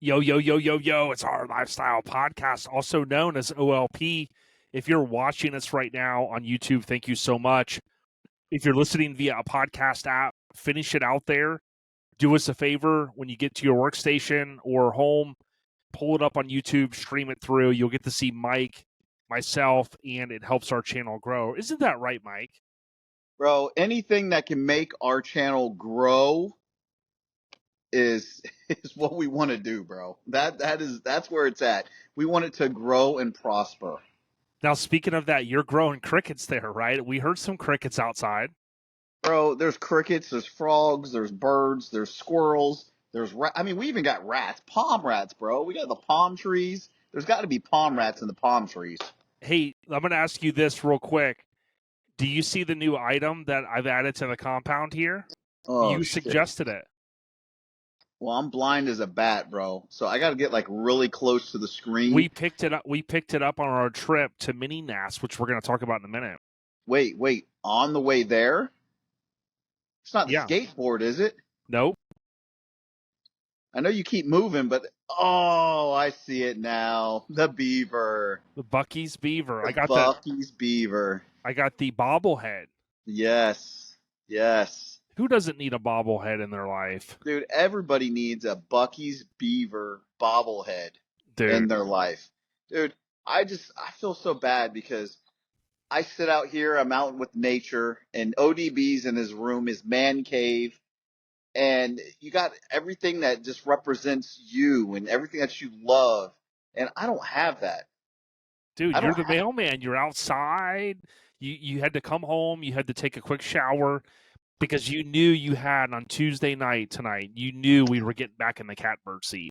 Yo, yo, yo, yo, yo. It's our lifestyle podcast, also known as OLP. If you're watching us right now on YouTube, thank you so much. If you're listening via a podcast app, finish it out there. Do us a favor when you get to your workstation or home, pull it up on YouTube, stream it through. You'll get to see Mike, myself, and it helps our channel grow. Isn't that right, Mike? Bro, anything that can make our channel grow is what we want to do, bro. That's where it's at. We want it to grow and prosper. Now, speaking of that, you're growing crickets there, right? We heard some crickets outside. Bro, there's crickets, there's frogs, there's birds, there's squirrels, we even got rats, palm rats, bro. We got the palm trees. There's got to be palm rats in the palm trees. Hey, I'm going to ask you this real quick. Do you see the new item that I've added to the compound here? Oh, you shit. suggested it. Well, I'm blind as a bat, bro. So I got to get like really close to the screen. We picked it up. We picked it up on our trip to Mini NAS, which we're going to talk about in a minute. Wait. On the way there? It's not the skateboard, is it? Nope. I know you keep moving, but oh, I see it now. The beaver. The Bucky's beaver. I got Bucky's beaver. I got the bobblehead. Yes. Who doesn't need a bobblehead in their life? Dude, everybody needs a Bucky's beaver bobblehead in their life. Dude, I feel so bad because I sit out here, I'm out with nature, and ODB's in his room, his man cave, and you got everything that just represents you and everything that you love, and I don't have that. Dude, you're the mailman. You're outside. You had to come home. You had to take a quick shower because you knew you had on Tuesday night tonight. You knew we were getting back in the catbird seat.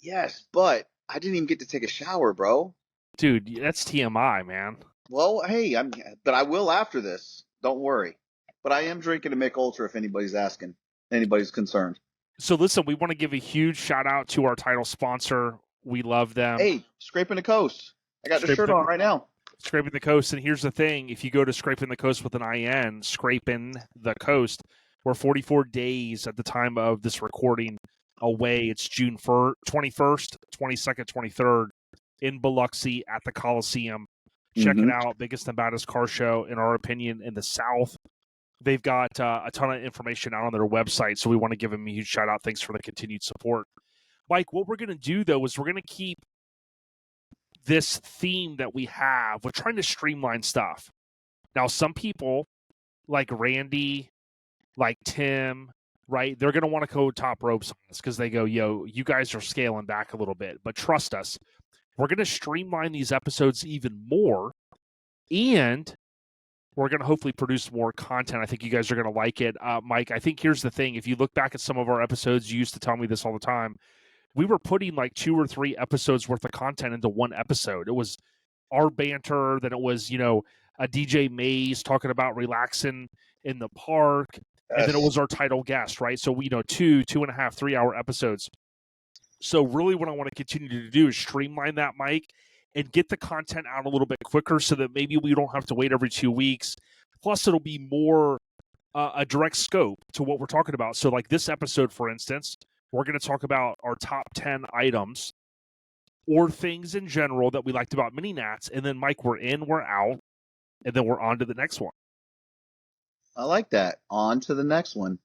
Yes, but I didn't even get to take a shower, bro. Dude, that's TMI, man. Well, hey, but I will after this. Don't worry. But I am drinking a Mick Ultra if anybody's asking, anybody's concerned. So listen, we want to give a huge shout out to our title sponsor. We love them. Hey, Scraping the Coast. I got the shirt on right now. Scraping the Coast. And here's the thing. If you go to Scraping the Coast with an IN, Scraping the Coast, we're 44 days at the time of this recording away. It's June 21st, 22nd, 23rd in Biloxi at the Coliseum. Check it out. Biggest and baddest car show, in our opinion, in the South. They've got a ton of information out on their website, so we want to give them a huge shout out. Thanks for the continued support. Mike, what we're going to do, though, is we're going to keep this theme that we have. We're trying to streamline stuff. Now, some people, like Randy, like Tim, right, they're going to want to go top ropes on us because they go, yo, you guys are scaling back a little bit. But trust us, we're going to streamline these episodes even more, and we're going to hopefully produce more content. I think you guys are going to like it. Mike, I think here's the thing. If you look back at some of our episodes, you used to tell me this all the time. We were putting like 2 or 3 episodes worth of content into one episode. It was our banter, then it was, a DJ Mays talking about relaxing in the park, and then it was our title guest, right? So, 2.5, 3 hour episodes. So really what I want to continue to do is streamline that, Mike, and get the content out a little bit quicker so that maybe we don't have to wait every 2 weeks. Plus, it'll be more a direct scope to what we're talking about. So like this episode, for instance, we're going to talk about our top 10 items or things in general that we liked about Mini Nats. And then, Mike, we're in, we're out, and then we're on to the next one. I like that. On to the next one.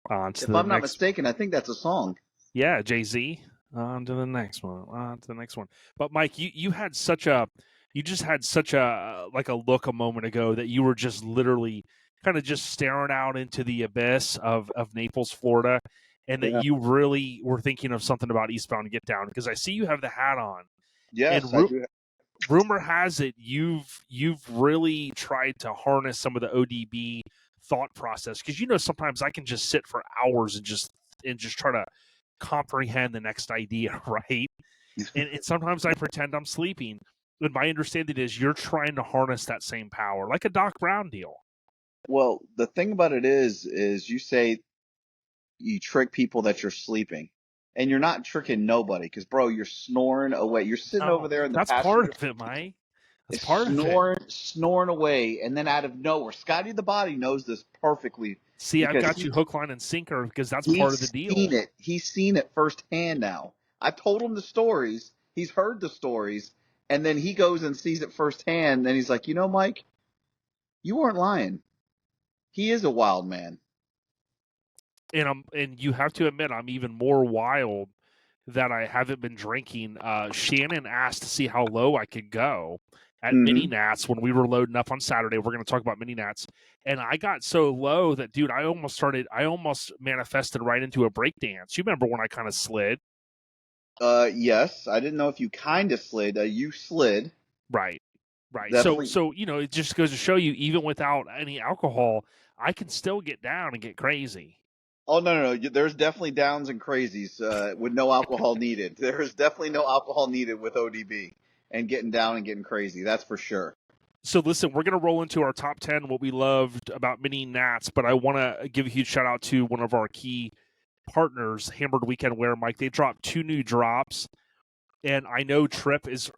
If I'm not mistaken, I think that's a song. Yeah, Jay-Z. On to the next one. On to the next one. But Mike, you had such a look a moment ago that you were just literally kind of just staring out into the abyss of Naples, Florida, and that you really were thinking of something about Eastbound Get Down, because I see you have the hat on. Yes, and rumor has it you've really tried to harness some of the ODB thought process, because sometimes I can just sit for hours and just try to comprehend the next idea, right? and sometimes I pretend I'm sleeping. And my understanding is you're trying to harness that same power, like a Doc Brown deal. Well, the thing about it is you say you trick people that you're sleeping, and you're not tricking nobody, because, bro, you're snoring away. You're sitting over there in the passenger. That's part of it, Mike. That's part of it. Snoring away, and then out of nowhere, Scotty the Body knows this perfectly. See, I've got you hook, line, and sinker, because that's part of the deal. He's seen it firsthand now. I told him the stories. He's heard the stories, and then he goes and sees it firsthand. And he's like, Mike, you weren't lying. He is a wild man. And you have to admit, I'm even more wild that I haven't been drinking. Shannon asked to see how low I could go at mini nats when we were loading up on Saturday. We're going to talk about mini nats, and I got so low that, dude, I almost manifested right into a break dance. You remember when I kind of slid? Yes, I didn't know if you kind of slid. You slid. Right. Definitely. So it just goes to show you, even without any alcohol, I can still get down and get crazy. Oh, no. There's definitely downs and crazies with no alcohol needed. There's definitely no alcohol needed with ODB and getting down and getting crazy. That's for sure. So listen, we're going to roll into our top 10, what we loved about mini nats, but I want to give a huge shout out to one of our key partners, Hammered Weekend Wear, Mike. They dropped 2 new drops, and I know Trip is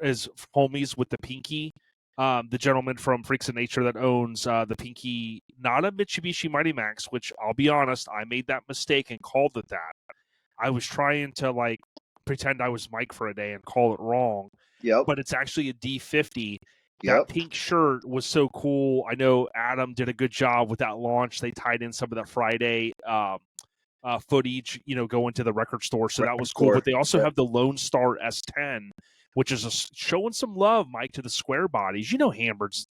homies with the Pinky, the gentleman from Freaks of Nature that owns the Pinky, not a Mitsubishi Mighty Max, which I'll be honest, I made that mistake and called it that. I was trying to pretend I was Mike for a day and call it wrong. Yep. But it's actually a D50. Yep. That pink shirt was so cool. I know Adam did a good job with that launch. They tied in some of the Friday footage, going to the record store. So that was cool. But they also have the Lone Star S10, which is showing some love, Mike, to the square bodies. Hammered's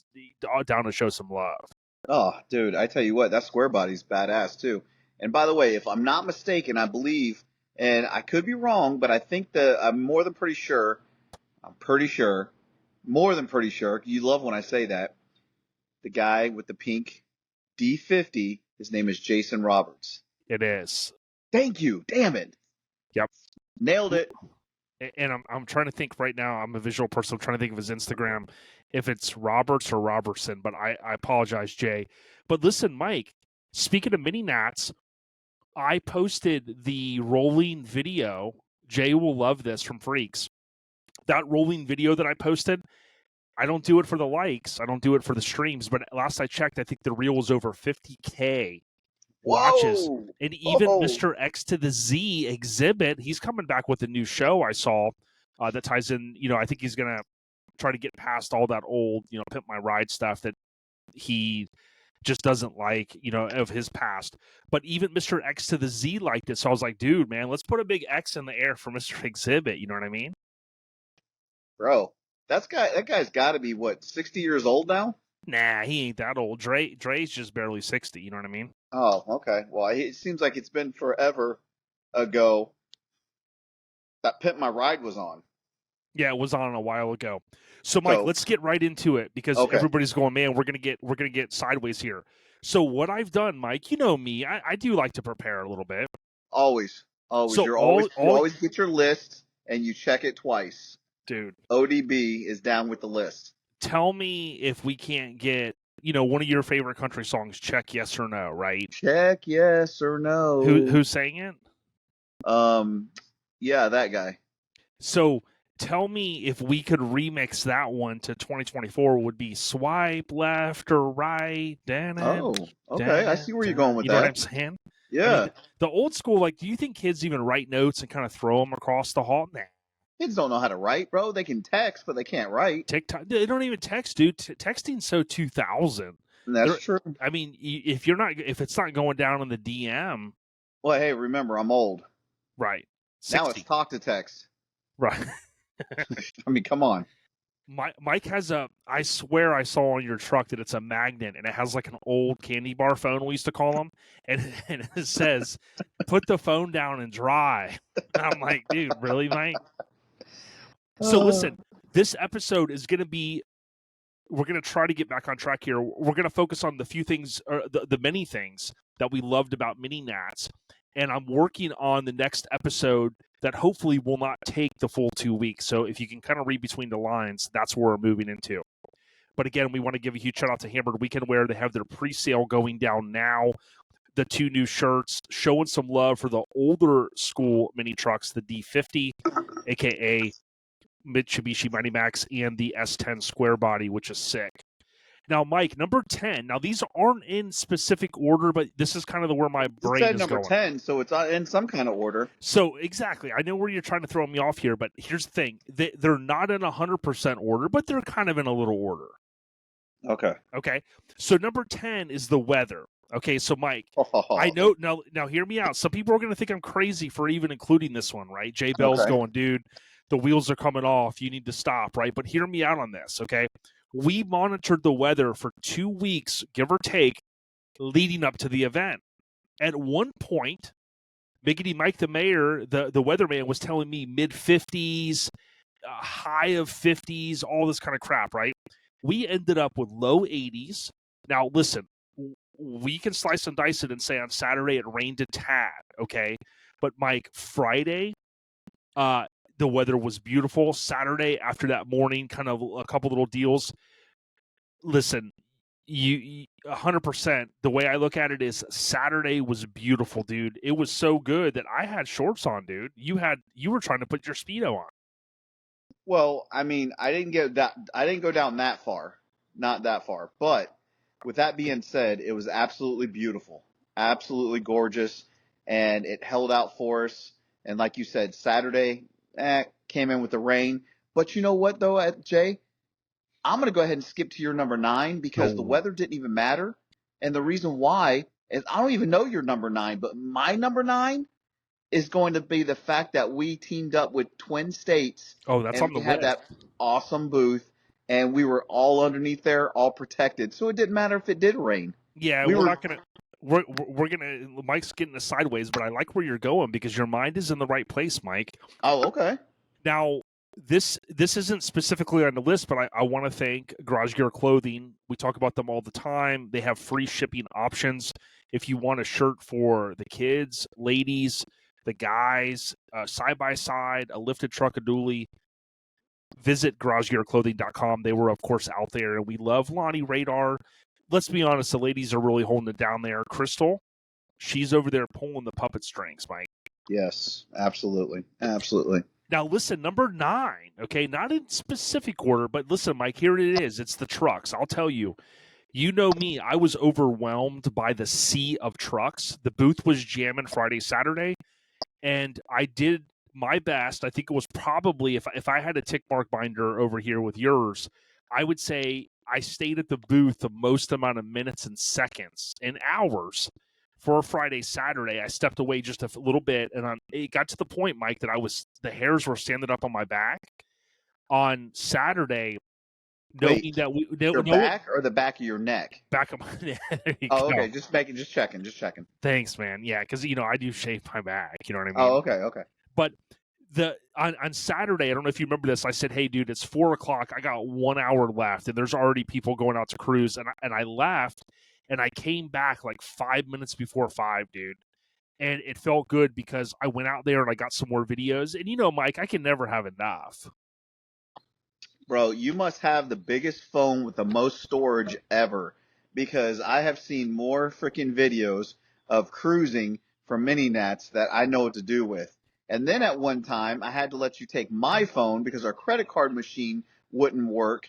down to show some love. Oh, dude, I tell you what, that square body's badass too. And by the way, if I'm not mistaken, I believe, and I could be wrong, but I think I'm more than pretty sure, more than pretty sure, you love when I say that, the guy with the pink D50, his name is Jason Roberts. It is. Thank you. Damn it. Yep. Nailed it. And I'm trying to think right now. I'm a visual person. I'm trying to think of his Instagram, if it's Roberts or Robertson, but I apologize, Jay. But listen, Mike, speaking of mini nats, I posted the rolling video. Jay will love this, from Freaks. That rolling video that I posted, I don't do it for the likes. I don't do it for the streams. But last I checked, I think the reel was over 50K watches. Whoa. And even Mr. X to the Z Exhibit, he's coming back with a new show I saw that ties in. I think he's going to try to get past all that old, Pimp My Ride stuff that he just doesn't like, of his past. But even Mr. X to the Z liked it. So I was like, dude, man, let's put a big X in the air for Mr. Exhibit. You know what I mean? Bro, that guy's got to be, 60 years old now? Nah, he ain't that old. Dre's just barely 60. You know what I mean? Oh, okay. Well, it seems like it's been forever ago that Pimp My Ride was on. Yeah, it was on a while ago. So, Mike, let's get right into it, because everybody's going, man, we're gonna get sideways here. So what I've done, Mike, you know me, I do like to prepare a little bit. Always. So you always get your list and you check it twice. Dude. ODB is down with the list. Tell me if we can't get, one of your favorite country songs, Check Yes or No, right? Check Yes or No. Who sang it? Yeah, that guy. So tell me if we could remix that one to 2024, would be Swipe Left or Right. Okay. I see where you're going with that. You know what I'm saying? Yeah. I mean, the old school, do you think kids even write notes and kind of throw them across the hall? Nah. Kids don't know how to write, bro. They can text, but they can't write. TikTok, they don't even text, dude. Texting's so 2000. That's true. I mean, if it's not going down in the DM. Well, hey, remember, I'm old. Right. 60. Now it's talk to text. Right. I mean, come on. Mike has I swear I saw on your truck that it's a magnet, and it has like an old candy bar phone, we used to call them, and it says, put the phone down and dry. And I'm like, dude, really, Mike? So listen, this episode is going to be, we're going to try to get back on track here. We're going to focus on the few things, or the many things that we loved about mini nats. And I'm working on the next episode that hopefully will not take the full 2 weeks. So if you can kind of read between the lines, that's where we're moving into. But again, we want to give a huge shout out to Hammered Weekend Wear. They have their pre-sale going down now. The 2 new shirts, showing some love for the older school mini trucks, the D50, aka Mitsubishi Mighty Max, and the S10 square body, which is sick. Now, Mike, number 10. Now, these aren't in specific order, but this is kind of where my brain said is number going. 10, so it's in some kind of order. So, exactly. I know where you're trying to throw me off here, but here's the thing. They're not in 100% order, but they're kind of in a little order. Okay. So, number 10 is the weather. Okay, so Mike, I know now hear me out. Some people are going to think I'm crazy for even including this one, right? Jay Bell's going, dude, the wheels are coming off. You need to stop, right? But hear me out on this, okay? We monitored the weather for 2 weeks, give or take, leading up to the event. At one point, Biggity Mike the Mayor, the weatherman, was telling me mid-50s, high of 50s, all this kind of crap, right? We ended up with low 80s. Now, listen, we can slice and dice it and say on Saturday it rained a tad, okay? But, Mike, Friday, the weather was beautiful. Saturday, after that morning, kind of a couple little deals. Listen, you 100%. The way I look at it is Saturday was beautiful, dude. It was so good that I had shorts on, dude. You were trying to put your Speedo on. Well, I mean, I didn't go down that far, not that far. But with that being said, it was absolutely beautiful, absolutely gorgeous, and it held out for us. And like you said, Saturday came in with the rain. But you know what, though, Jay? I'm going to go ahead and skip to your number 9 because the weather didn't even matter. And the reason why is I don't even know your number 9, but my number 9 is going to be the fact that we teamed up with Twin States. Oh, that's on the list. We had that awesome booth, and we were all underneath there, all protected. So it didn't matter if it did rain. Yeah, we're not going to. We're gonna. Mike's getting us sideways, but I like where you're going because your mind is in the right place, Mike. Oh, okay. Now, this isn't specifically on the list, but I want to thank Garage Gear Clothing. We talk about them all the time. They have free shipping options. If you want a shirt for the kids, ladies, the guys, side by side, a lifted truck, a dually, visit garagegearclothing.com. They were, of course, out there, and we love Lonnie Radar. Let's be honest, the ladies are really holding it down there. Crystal, she's over there pulling the puppet strings, Mike. Yes, absolutely. Absolutely. Now, listen, number 9, okay, not in specific order, but listen, Mike, here it is. It's the trucks. I'll tell you. You know me, I was overwhelmed by the sea of trucks. The booth was jamming Friday, Saturday, and I did my best. I think it was probably, if I had a tick mark binder over here with yours, I would say I stayed at the booth the most amount of minutes and seconds and hours for Friday, Saturday. I stepped away just a little bit, and it got to the point, Mike, that the hairs were standing up on my back. On Saturday, knowing that your back or the back of your neck? Back of my neck. Oh, okay. Just checking. Thanks, man. Yeah, because I do shave my back. You know what I mean? Oh, okay. But on Saturday, I don't know if you remember this. I said, "Hey, dude, it's 4:00. I got 1 hour left, and there's already people going out to cruise." And I left, and I came back like 5 minutes before 5, dude. And it felt good because I went out there and I got some more videos. And Mike, I can never have enough. Bro, you must have the biggest phone with the most storage ever, because I have seen more freaking videos of cruising from mini nats that I know what to do with. And then at one time, I had to let you take my phone because our credit card machine wouldn't work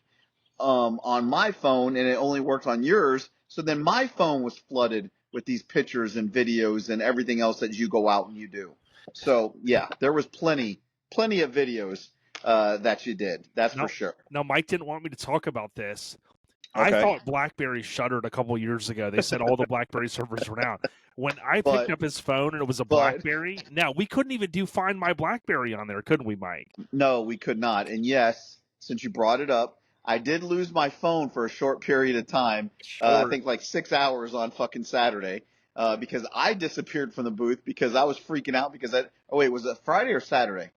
on my phone, and it only worked on yours. So then my phone was flooded with these pictures and videos and everything else that you go out and you do. So yeah, there was plenty of videos that you did. That's for sure. Now, Mike didn't want me to talk about this. Okay. I thought BlackBerry shuttered a couple of years ago. They said all the BlackBerry servers were down. When I picked up his phone and it was a BlackBerry, now we couldn't even do Find My BlackBerry on there, couldn't we, Mike? No, we could not. And yes, since you brought it up, I did lose my phone for a short period of time. I think like 6 hours on fucking Saturday because I disappeared from the booth because I was freaking out because was it Friday or Saturday?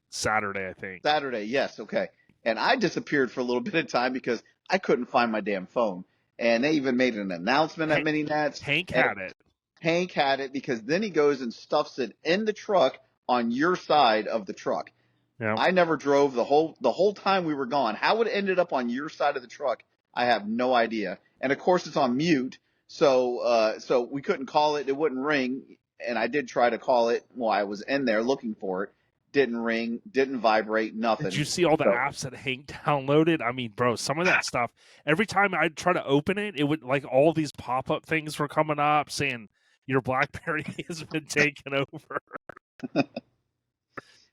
Saturday, I think. Saturday, yes, okay. And I disappeared for a little bit of time because I couldn't find my damn phone. And they even made an announcement at Mini Nats. Hank had it. Hank had it because then he goes and stuffs it in the truck on your side of the truck. Yeah. I never drove the whole time we were gone. How it ended up on your side of the truck, I have no idea. And of course it's on mute, so we couldn't call it. It wouldn't ring. And I did try to call it while I was in there looking for it. didn't ring, didn't vibrate, nothing. Did you see all the apps that Hank downloaded? I mean, bro, some of that stuff, every time I'd try to open it, it would like all these pop-up things were coming up saying your BlackBerry has been taken over.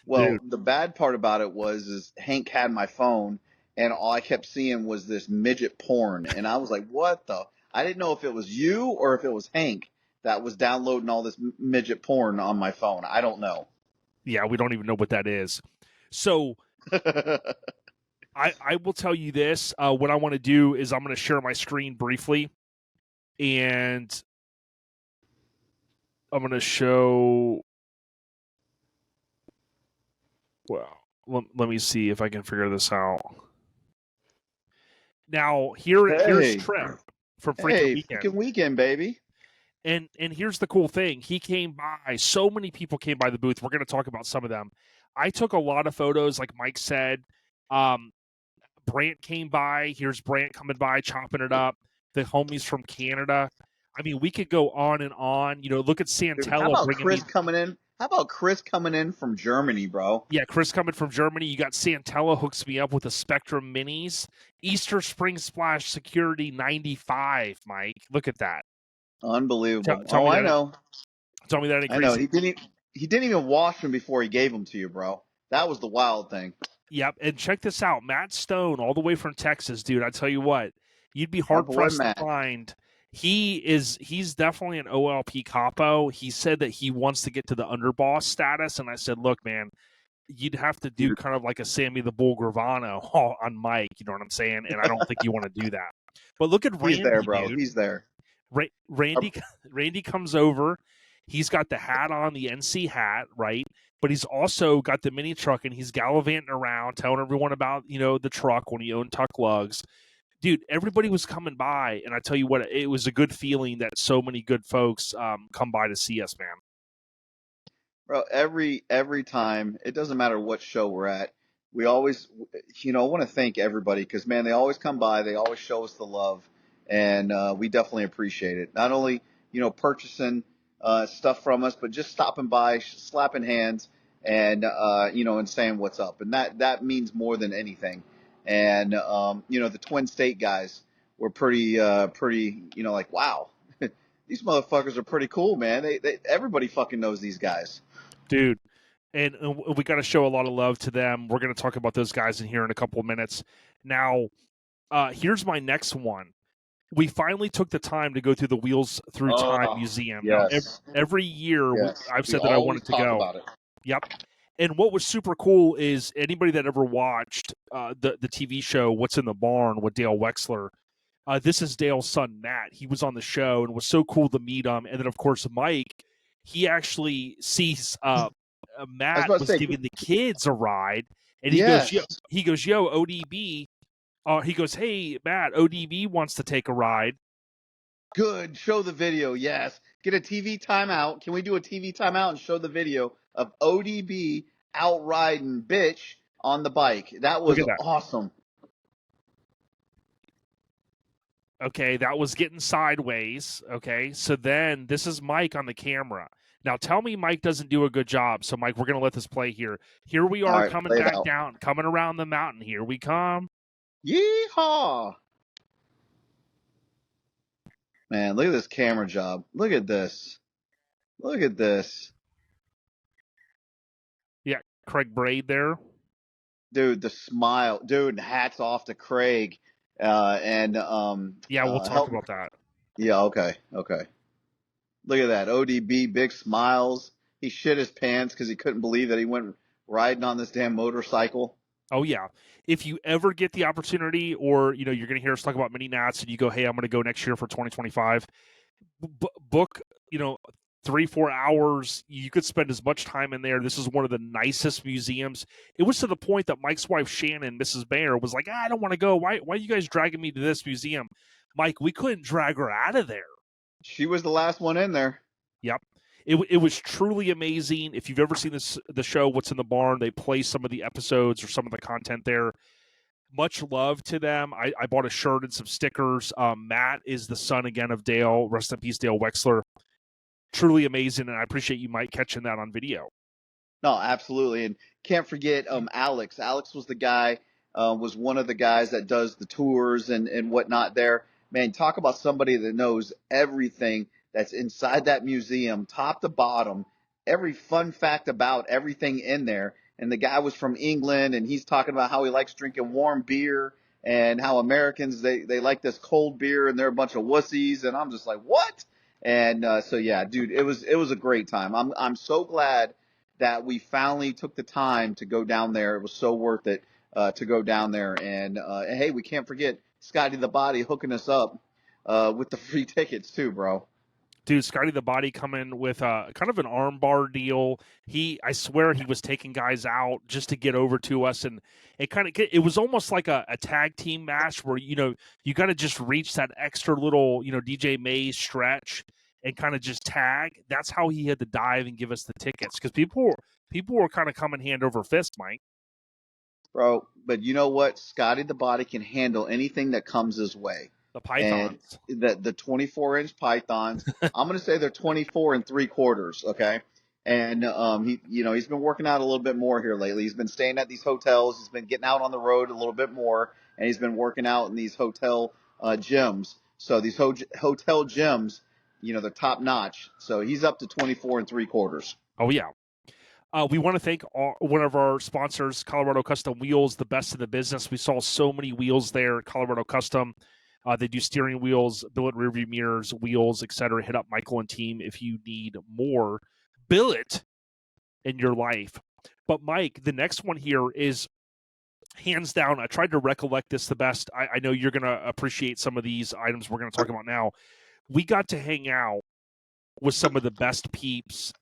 Well, the bad part about it is Hank had my phone, and all I kept seeing was this midget porn, and I was like, "What the?" I didn't know if it was you or if it was Hank that was downloading all this midget porn on my phone. I don't know. Yeah, we don't even know what that is. So I will tell you this. What I want to do is I'm going to share my screen briefly, and I'm going to show. Well, let me see if I can figure this out. Now, here's Trip from Freaking Weekend. Freaking Weekend, baby. And here's the cool thing. He came by. So many people came by the booth. We're going to talk about some of them. I took a lot of photos, like Mike said. Brant came by. Here's Brant coming by, chopping it up. The homies from Canada. I mean, we could go on and on. You know, look at Santella. Dude, how about Chris coming in? How about Chris coming in from Germany, bro? Yeah, Chris coming from Germany. You got Santella hooks me up with the Spectrum Minis. Easter Spring Splash Security 95, Mike. Look at that. Unbelievable. I know. Tell me that ain't crazy. I know. He didn't even wash them before he gave them to you, bro. That was the wild thing. Yep, and check this out. Matt Stone, all the way from Texas, dude. I tell you what, you'd be hard-pressed to find. He's definitely an OLP capo. He said that he wants to get to the underboss status, and I said, look, man, you'd have to do kind of like a Sammy the Bull Gravano on Mike, you know what I'm saying? And I don't think you want to do that. But look at Randy, he's there, bro. Dude. He's there. Randy comes over. He's got the hat on, the NC hat, right? But he's also got the mini truck, and he's gallivanting around, telling everyone about, you know, the truck when he owned Tuck Lugs. Dude, everybody was coming by, and I tell you what, it was a good feeling that so many good folks come by to see us, man. Bro, every time, it doesn't matter what show we're at, we always, you know, I want to thank everybody because, man, they always come by, they always show us the love, and we definitely appreciate it. Not only, you know, purchasing stuff from us, but just stopping by, slapping hands, and you know, and saying what's up, and that means more than anything. And you know, the Twin State guys were pretty, you know, like, wow, these motherfuckers are pretty cool, man. They everybody fucking knows these guys, dude. And we got to show a lot of love to them. We're going to talk about those guys in here in a couple of minutes. Now, here's my next one. We finally took the time to go through the Wheels Through Time Museum. Yes. Now, every year, I've said that I wanted to go. About it. Yep. And what was super cool is anybody that ever watched the TV show What's in the Barn with Dale Wexler, this is Dale's son, Matt. He was on the show and was so cool to meet him. And then, of course, Mike, he actually sees Matt was giving the kids a ride. And he goes, yo, ODB. He goes, hey, Matt, ODB wants to take a ride. Good. Show the video. Yes. Get a TV timeout. Can we do a TV timeout and show the video of ODB out riding bitch on the bike? That was awesome. Okay, that was getting sideways. Okay, so then this is Mike on the camera. Now tell me Mike doesn't do a good job. So, Mike, we're going to let this play here. Here we are coming back down, coming around the mountain. Here we come. Yeehaw! Man, look at this camera job. Look at this. Look at this. Yeah, Craig Braid there. Dude, the smile. Dude, hats off to Craig. Yeah, we'll talk about that. Yeah, okay. Look at that. ODB, big smiles. He shit his pants because he couldn't believe that he went riding on this damn motorcycle. Oh, yeah. If you ever get the opportunity or, you know, you're going to hear us talk about mini nats and you go, hey, I'm going to go next year for 2025, book, you know, 3-4 hours. You could spend as much time in there. This is one of the nicest museums. It was to the point that Mike's wife, Shannon, Mrs. Mayor, was like, I don't want to go. Why are you guys dragging me to this museum? Mike, we couldn't drag her out of there. She was the last one in there. Yep. It was truly amazing. If you've ever seen the show What's in the Barn, they play some of the episodes or some of the content there. Much love to them. I bought a shirt and some stickers. Matt is the son again of Dale. Rest in peace, Dale Wexler. Truly amazing, and I appreciate you, Mike, catching that on video. No, absolutely. And can't forget Alex. Alex was the guy, was one of the guys that does the tours and whatnot there. Man, talk about somebody that knows everything that's inside that museum, top to bottom, every fun fact about everything in there. And the guy was from England, and he's talking about how he likes drinking warm beer and how Americans, they like this cold beer and they're a bunch of wussies. And I'm just like, what? And so yeah, dude, it was a great time. I'm so glad that we finally took the time to go down there. It was so worth it to go down there. And hey, we can't forget Scotty the Body hooking us up with the free tickets too, bro. Dude, Scotty the Body coming with kind of an armbar deal. I swear he was taking guys out just to get over to us, and it was almost like a tag team match where you got to just reach that extra little DJ Mays stretch and kind of just tag. That's how he had to dive and give us the tickets because people were kind of coming hand over fist, Mike. Bro, but you know what? Scotty the Body can handle anything that comes his way. The pythons. And the 24-inch pythons. I'm gonna say they're 24 and 3/4. Okay. And he's been working out a little bit more here lately. He's been staying at these hotels. He's been getting out on the road a little bit more, and he's been working out in these hotel gyms. So these hotel gyms, they're top notch. So he's up to 24 and 3/4. Oh yeah. We want to thank one of our sponsors, Colorado Custom Wheels, the best in the business. We saw so many wheels there, Colorado Custom. They do steering wheels, billet rearview mirrors, wheels, etc. Hit up Michael and team if you need more billet in your life. But Mike, the next one here is hands down. I tried to recollect this the best. I know you're going to appreciate some of these items we're going to talk about now. We got to hang out with some of the best peeps.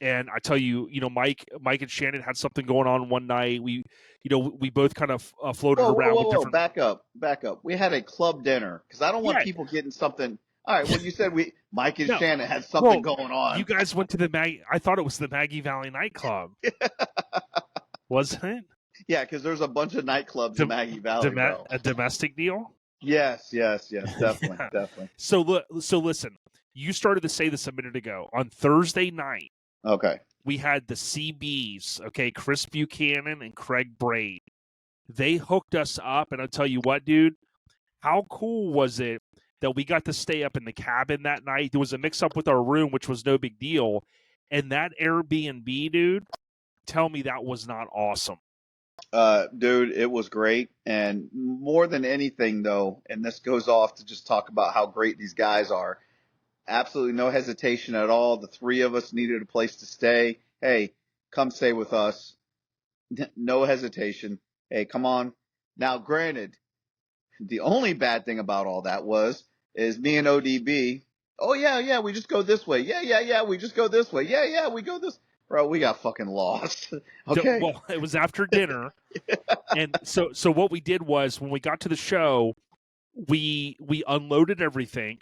And I tell you, Mike and Shannon had something going on one night. We both kind of floated around with different. Back up. We had a club dinner because I don't want people getting something. All right. Well, you said Mike and Shannon had something going on. You guys went to I thought it was the Maggie Valley nightclub. Wasn't it? Yeah, because there's a bunch of nightclubs in Maggie Valley. A domestic deal? Yes, definitely, definitely. So listen, you started to say this a minute ago. On Thursday night, okay, we had the CBs, okay, Chris Buchanan and Craig Braid. They hooked us up, and I'll tell you what, dude, how cool was it that we got to stay up in the cabin that night? There was a mix-up with our room, which was no big deal, and that Airbnb, dude, tell me that was not awesome. Dude, it was great, and more than anything, though, and this goes off to just talk about how great these guys are. Absolutely no hesitation at all. The three of us needed a place to stay. Hey, come stay with us. No hesitation. Hey, come on. Now, granted, the only bad thing about all that is me and ODB. Oh yeah, we just go this way. Yeah, we just go this way. Yeah, we go this. Bro, we got fucking lost. Okay. Well, it was after dinner, and so what we did was when we got to the show, we unloaded everything.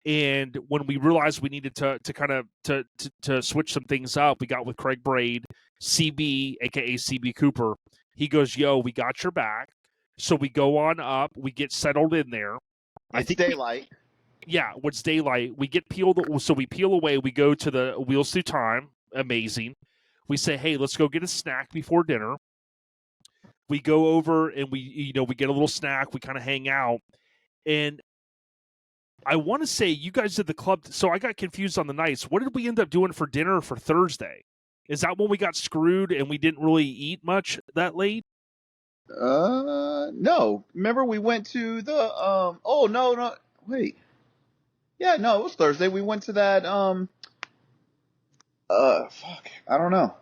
And when we realized we needed to kind of to switch some things up, we got with Craig Braid, CB, aka CB Cooper. He goes, "Yo, we got your back." So we go on up, we get settled in there. I think daylight. It's daylight. We get peeled, so we peel away. We go to the Wheels Through Time. Amazing. We say, "Hey, let's go get a snack before dinner." We go over and we get a little snack. We kind of hang out, and I want to say you guys did the club. So I got confused on the nights. What did we end up doing for dinner for Thursday? Is that when we got screwed and we didn't really eat much that late? No. Remember we went to the oh no. Wait. Yeah, no, it was Thursday. We went to that fuck. I don't know.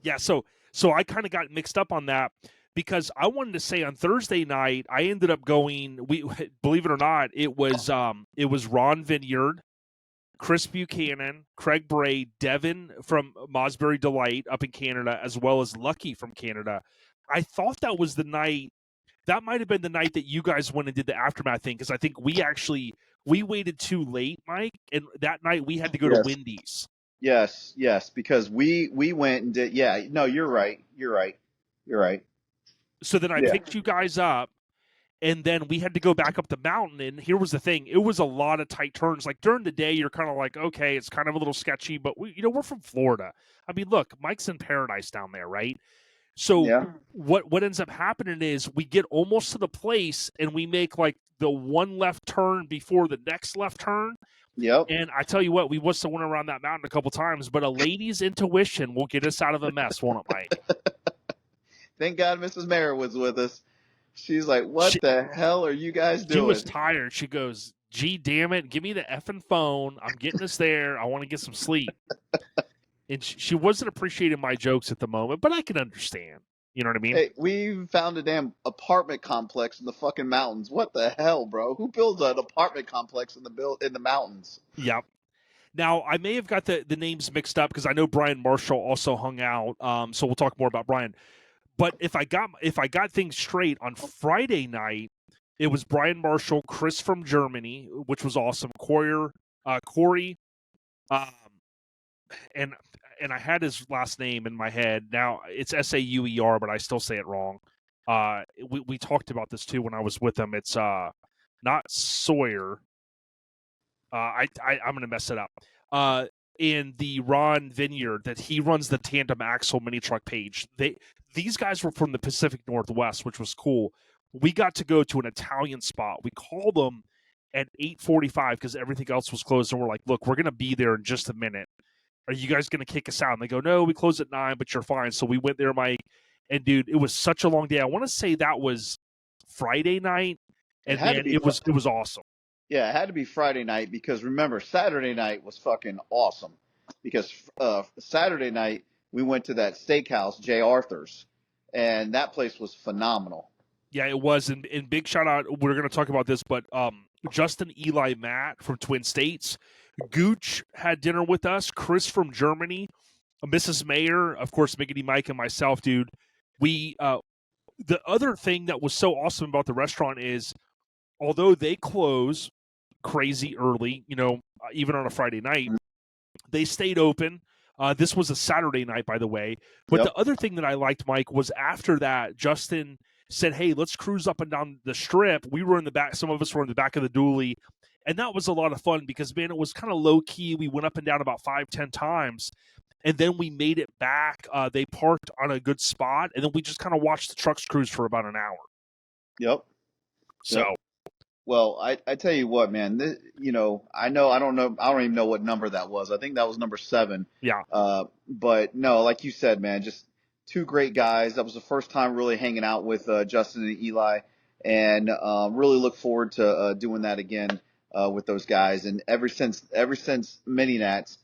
Yeah, so I kind of got mixed up on that because I wanted to say on Thursday night I ended up going. We believe it or not, it was Ron Vineyard, Chris Buchanan, Craig Bray, Devin from Mosbury Delight up in Canada, as well as Lucky from Canada. I thought that was the night. That might have been the night that you guys went and did the aftermath thing because I think we waited too late, Mike, and that night we had to go to Wendy's. Yes, because we went and did. Yeah, no, you're right. So then I picked you guys up, And then we had to go back up the mountain. And here was the thing. It was a lot of tight turns. Like during the day, you're kind of like, okay, it's kind of a little sketchy, but we're from Florida. I mean, look, Mike's in paradise down there, right? So what ends up happening is we get almost to the place and we make like the one left turn before the next left turn. Yep. And I tell you what, we must have went around that mountain a couple times, but a lady's intuition will get us out of a mess, won't it, Mike? Thank God Mrs. Mayor was with us. She's like, what the hell are you guys doing? She was tired. She goes, gee, damn it. Give me the effing phone. I'm getting us there. I want to get some sleep. And she wasn't appreciating my jokes at the moment, but I can understand. You know what I mean? Hey, we found a damn apartment complex in the fucking mountains. What the hell, bro? Who builds an apartment complex in the mountains? Yep. Now, I may have got the names mixed up because I know Brian Marshall also hung out. So we'll talk more about Brian. But if I got things straight, on Friday night, it was Brian Marshall, Chris from Germany, which was awesome, Corey, and I had his last name in my head. Now it's Sauer, but I still say it wrong. We talked about this too when I was with him. It's not Sawyer. I'm gonna mess it up. In the Ron Vineyard, that he runs the tandem axle mini truck page. These guys were from the Pacific Northwest, which was cool. We got to go to an Italian spot. We called them at 8:45 because everything else was closed, and we're like, "Look, we're gonna be there in just a minute. Are you guys gonna kick us out?" And they go, "No, we close at 9, but you're fine." So we went there, Mike, and dude, it was such a long day. I want to say that was Friday night, and man, it was awesome. Yeah, it had to be Friday night because remember, Saturday night was fucking awesome. Because Saturday night we went to that steakhouse, J. Arthur's, and that place was phenomenal. Yeah, it was. And big shout out, we're going to talk about this, but Justin, Eli, Matt from Twin States, Gooch had dinner with us, Chris from Germany, Mrs. Mayor, of course, Miggity Mike and myself, dude. We the other thing that was so awesome about the restaurant is, although they close crazy early, even on a Friday night, they stayed open. This was a Saturday night, by the way. But the other thing that I liked, Mike, was after that, Justin said, hey, let's cruise up and down the strip. We were in the back. Some of us were in the back of the dually. And that was a lot of fun because, man, it was kind of low key. We went up and down about 5-10 times. And then we made it back. They parked on a good spot. And then we just kind of watched the trucks cruise for about an hour. Yep. So. Yep. Well, I tell you what, man, I don't even know what number that was. I think that was number 7. Yeah. But no, like you said, man, just two great guys. That was the first time really hanging out with Justin and Eli, and really look forward to doing that again with those guys. And ever since Mini Nats,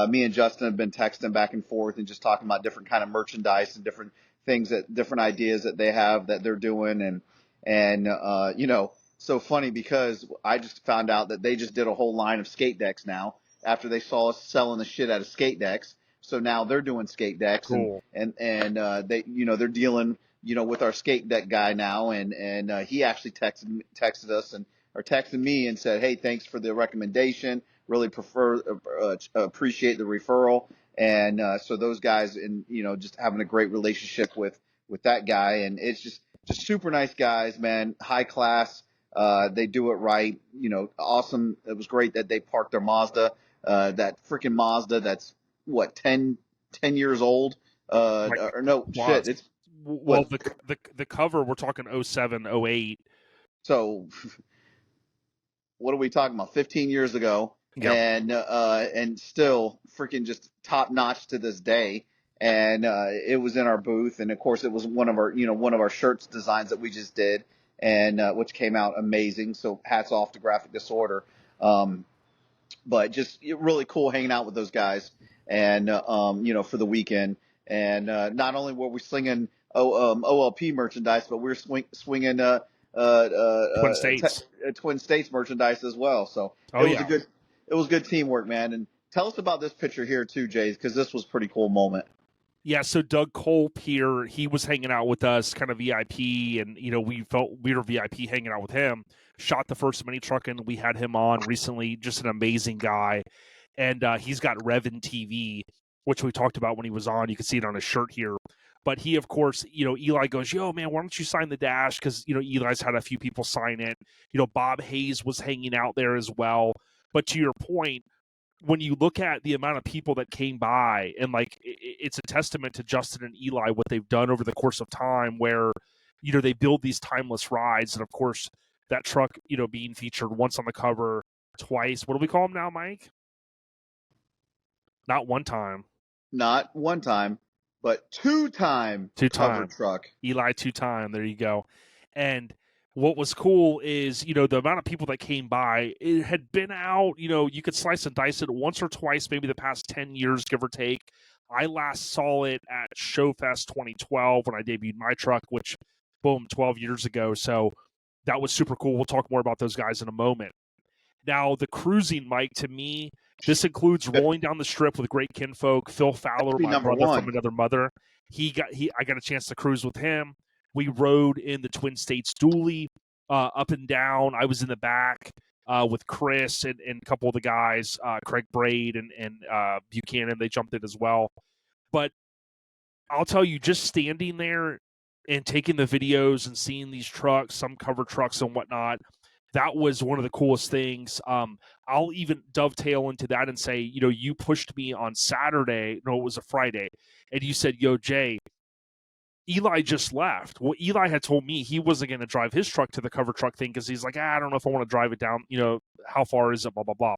me and Justin have been texting back and forth and just talking about different kind of merchandise and different things, different ideas that they have that they're doing, and so funny because I just found out that they just did a whole line of skate decks now after they saw us selling the shit out of skate decks. So now they're doing skate decks, cool. and they they're dealing with our skate deck guy now, and he actually texted us or texted me and said, hey, thanks for the recommendation. Really appreciate the referral, and so those guys and just having a great relationship with that guy, and it's just super nice guys, man, high class. They do it right, awesome. It was great that they parked their Mazda, that freaking Mazda that's what 10 years old, or no shit. It's the cover we're talking 07, 08. So what are we talking about? 15 years ago, and still freaking just top notch to this day. And it was in our booth, and of course it was one of our shirts designs that we just did, and which came out amazing. So hats off to Graphic Disorder. But just really cool hanging out with those guys, and for the weekend. And not only were we slinging OLP merchandise, but we were swinging Twin States merchandise as well. So it was good teamwork, man. And tell us about this picture here too, Jay, because this was a pretty cool moment. Yeah, so Doug Kolp here, he was hanging out with us, kind of VIP, and we felt we were VIP hanging out with him. Shot the first mini Truckin. We had him on recently, just an amazing guy. And he's got Revin TV, which we talked about when he was on. You can see it on his shirt here. But he, of course, Eli goes, yo, man, why don't you sign the dash? Because, Eli's had a few people sign it. Bob Hayes was hanging out there as well. But to your point, when you look at the amount of people that came by, and it's a testament to Justin and Eli, what they've done over the course of time, where, they build these timeless rides. And of course, that truck, being featured once on the cover, twice. What do we call them now, Mike? Not one time. Not one time, but two-time cover truck. Eli 2-time. There you go. And what was cool is, the amount of people that came by, it had been out, you could slice and dice it once or twice, maybe the past 10 years, give or take. I last saw it at Showfest 2012 when I debuted my truck, which, boom, 12 years ago. So that was super cool. We'll talk more about those guys in a moment. Now, the cruising, Mike, to me, this includes rolling down the strip with great kinfolk. Phil Fowler, my brother from another mother. I got a chance to cruise with him. We rode in the Twin States dually, up and down. I was in the back with Chris and a couple of the guys, Craig Braid and Buchanan. They jumped in as well. But I'll tell you, just standing there and taking the videos and seeing these trucks, some cover trucks and whatnot, that was one of the coolest things. I'll even dovetail into that and say, you pushed me on Saturday. No, it was a Friday. And you said, yo, Jay, Eli just left. Well, Eli had told me he wasn't going to drive his truck to the cover truck thing because he's like, I don't know if I want to drive it down. How far is it? Blah, blah, blah.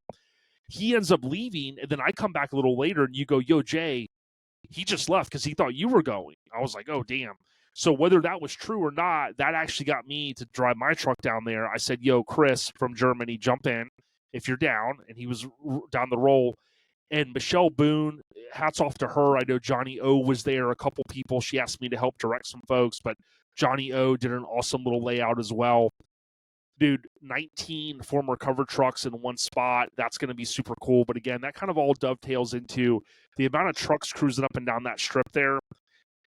He ends up leaving. And then I come back a little later and you go, yo, Jay, he just left because he thought you were going. I was like, oh, damn. So whether that was true or not, that actually got me to drive my truck down there. I said, yo, Chris from Germany, jump in if you're down. And he was down the roll. And Michelle Boone, hats off to her. I know Johnny O was there, a couple people. She asked me to help direct some folks, but Johnny O did an awesome little layout as well. Dude, 19 former cover trucks in one spot. That's going to be super cool. But again, that kind of all dovetails into the amount of trucks cruising up and down that strip there.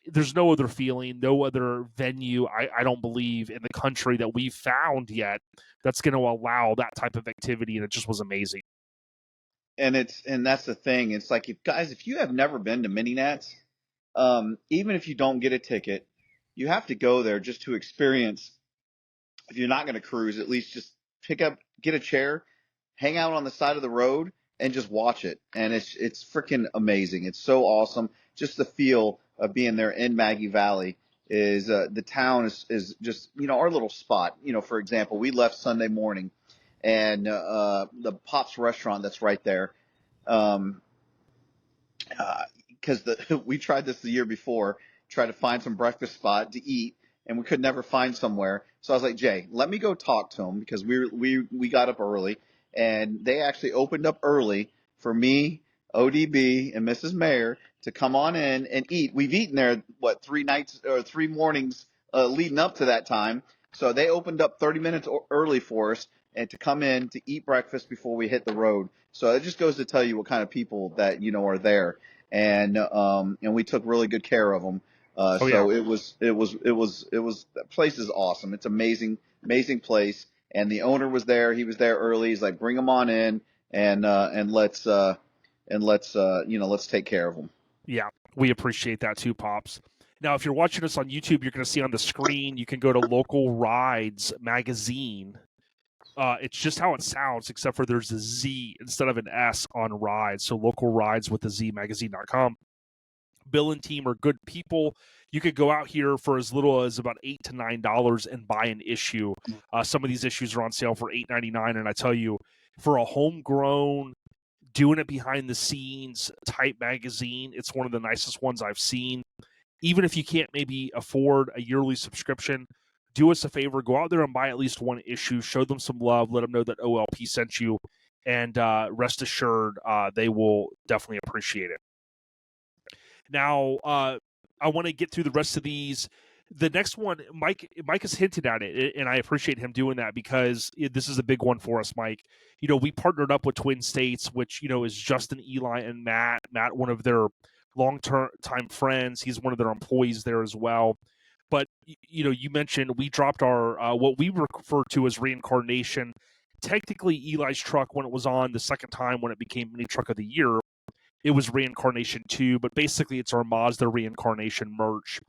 There's no other feeling, no other venue, I don't believe, in the country that we've found yet that's going to allow that type of activity, and it just was amazing. And that's the thing. It's like, if you have never been to Mini Nats, even if you don't get a ticket, you have to go there just to experience. If you're not going to cruise, at least just get a chair, hang out on the side of the road, and just watch it. And it's freaking amazing. It's so awesome. Just the feel of being there in Maggie Valley is the town is just, our little spot. For example, we left Sunday morning, and the Pop's restaurant that's right there, because we tried this the year before, tried to find some breakfast spot to eat, and we could never find somewhere. So I was like, Jay, let me go talk to him, because we got up early, and they actually opened up early for me, ODB, and Mrs. Mayor to come on in and eat. We've eaten there, 3 mornings leading up to that time. So they opened up 30 minutes early for us and to come in to eat breakfast before we hit the road. So it just goes to tell you what kind of people that, are there. And we took really good care of them. It was the place is awesome. It's amazing place. And the owner was there. He was there early. He's like, bring them on in and let's take care of them. Yeah, we appreciate that too, Pops. Now, if you're watching us on YouTube, you're going to see on the screen, you can go to Local Rides Magazine. It's just how it sounds, except for there's a Z instead of an S on rides. So Local Rides with the Z magazine.com. Bill and team are good people. You could go out here for as little as about $8 to $9 and buy an issue. Some of these issues are on sale for $8.99, and I tell you, for a homegrown, doing it behind the scenes type magazine, it's one of the nicest ones I've seen. Even if you can't maybe afford a yearly subscription, do us a favor, go out there and buy at least one issue, show them some love, let them know that OLP sent you, and rest assured they will definitely appreciate it. Now, I want to get through the rest of these. The next one, Mike has hinted at it, and I appreciate him doing that because this is a big one for us, Mike. We partnered up with Twin States, which, is Justin, Eli, and Matt. Matt, one of their long-term friends. He's one of their employees there as well. But, you mentioned we dropped our what we refer to as reincarnation. Technically, Eli's truck, when it was on the second time when it became Mini Truck of the Year, it was Reincarnation 2, but basically it's our Mazda Reincarnation merch.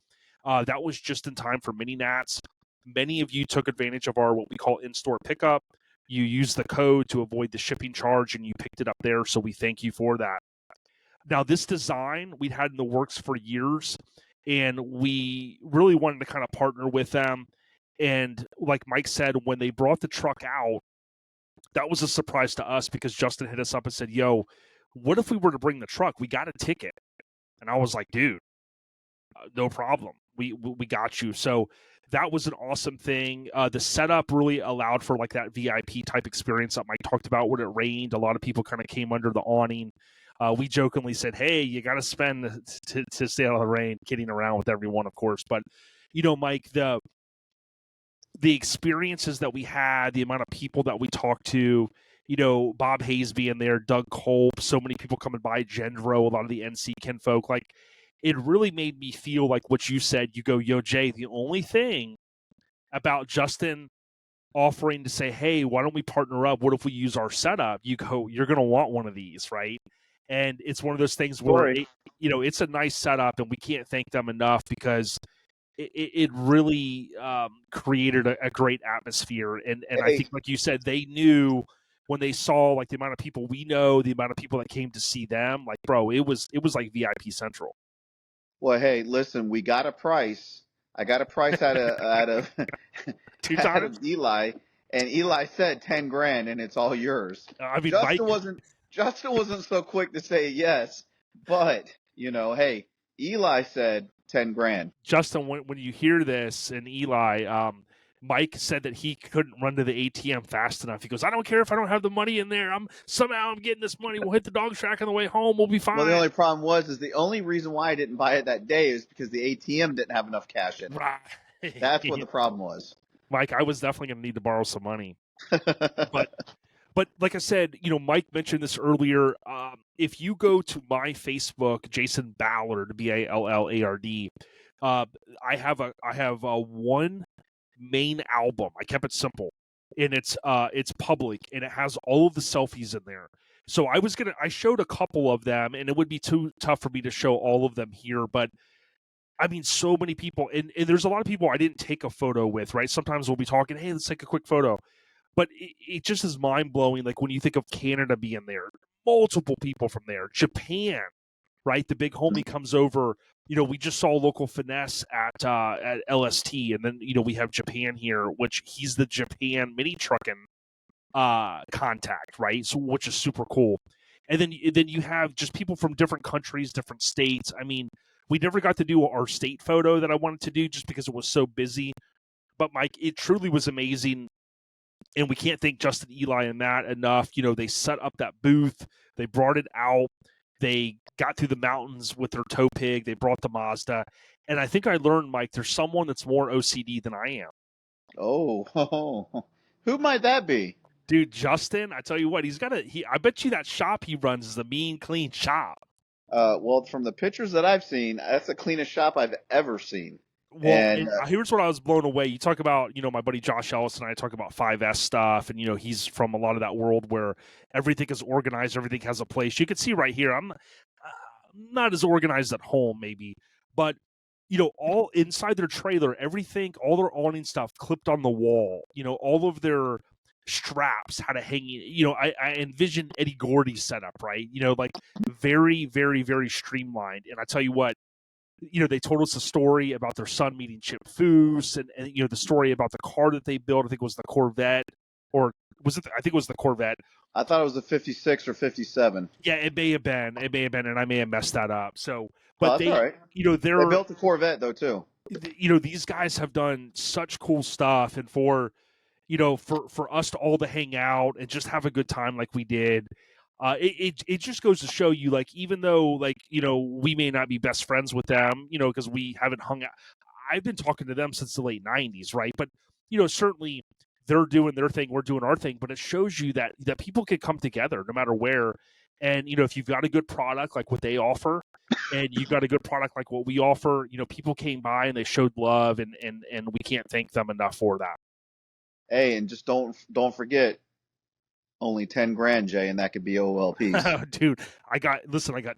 That was just in time for mini nats. Many of you took advantage of our what we call in-store pickup. You used the code to avoid the shipping charge, and you picked it up there, so we thank you for that. Now, this design we'd had in the works for years, and we really wanted to kind of partner with them. And like Mike said, when they brought the truck out, that was a surprise to us because Justin hit us up and said, yo, what if we were to bring the truck? We got a ticket. And I was like, dude, no problem. We got you. So that was an awesome thing. The setup really allowed for like that VIP type experience that Mike talked about when it rained. A lot of people kind of came under the awning. We jokingly said, hey, you got to spend to stay out of the rain, kidding around with everyone, of course. But, Mike, the experiences that we had, the amount of people that we talked to, Bob Hayes being there, Doug Culp, so many people coming by, Gendro, a lot of the NC Ken folk, like, it really made me feel like what you said. You go, yo, Jay, the only thing about Justin offering to say, hey, why don't we partner up? What if we use our setup? You go, you're going to want one of these, right? And it's one of those things where, it's a nice setup, and we can't thank them enough because it really created a great atmosphere. And I think, like you said, they knew when they saw like the amount of people we know, the amount of people that came to see them, like, bro, it was like VIP Central. Well, hey, listen, we got a price. I got a price out of Two times? Eli, and Eli said $10,000, and it's all yours. I mean, Justin wasn't so quick to say yes, but hey, Eli said $10,000. Justin, when you hear this, and Eli, Mike said that he couldn't run to the ATM fast enough. He goes, I don't care if I don't have the money in there. I'm getting this money. We'll hit the dog track on the way home. We'll be fine. Well, the only problem is the only reason why I didn't buy it that day is because the ATM didn't have enough cash in it. Right. That's what the problem was. Mike, I was definitely going to need to borrow some money. But like I said, Mike mentioned this earlier. If you go to my Facebook, Jason Ballard, Ballard, I have one main album. I kept it simple, and it's public, and it has all of the selfies in there. So I showed a couple of them, and it would be too tough for me to show all of them here, but I mean, so many people, and there's a lot of people I didn't take a photo with, right? Sometimes we'll be talking, hey, let's take a quick photo. But it just is mind-blowing, like when you think of Canada being there, multiple people from there. Japan, right? The big homie comes over. We just saw local finesse at LST, and then, we have Japan here, which he's the Japan mini trucking contact, right? So, which is super cool. And then you have just people from different countries, different states. I mean, we never got to do our state photo that I wanted to do just because it was so busy. But, Mike, it truly was amazing. And we can't thank Justin, Eli, and Matt enough. They set up that booth. They brought it out. They got through the mountains with their tow pig. They brought the Mazda. And I think I learned, Mike, there's someone that's more OCD than I am. Oh. Who might that be? Dude, Justin, I tell you what, I bet you that shop he runs is a mean, clean shop. Well, from the pictures that I've seen, that's the cleanest shop I've ever seen. Well, and here's what I was blown away. You talk about, my buddy Josh Ellis and I talk about 5S stuff, and, he's from a lot of that world where everything is organized, everything has a place. You can see right here, I'm not as organized at home, maybe, but, all inside their trailer, everything, all their awning stuff clipped on the wall, all of their straps had a hanging, I envisioned Eddie Gordy's setup, right? Like very, very, very streamlined. And I tell you what, they told us a story about their son meeting Chip Foose, and the story about the car that they built. I think it was the Corvette, or was it? I think it was the Corvette. I thought it was the 56 or 57. Yeah, it may have been, and I may have messed that up. So, but that's all right. They built the Corvette though too. These guys have done such cool stuff, and for us to all to hang out and just have a good time like we did. It just goes to show you, like, even though, like, we may not be best friends with them, because we haven't hung out. I've been talking to them since the late 90s, right? But, certainly they're doing their thing, we're doing our thing, but it shows you that people can come together no matter where. And, if you've got a good product like what they offer, and you've got a good product like what we offer, people came by and they showed love, and we can't thank them enough for that. Hey, and just don't forget, only 10 grand, Jay, and that could be OLPs. Dude, I got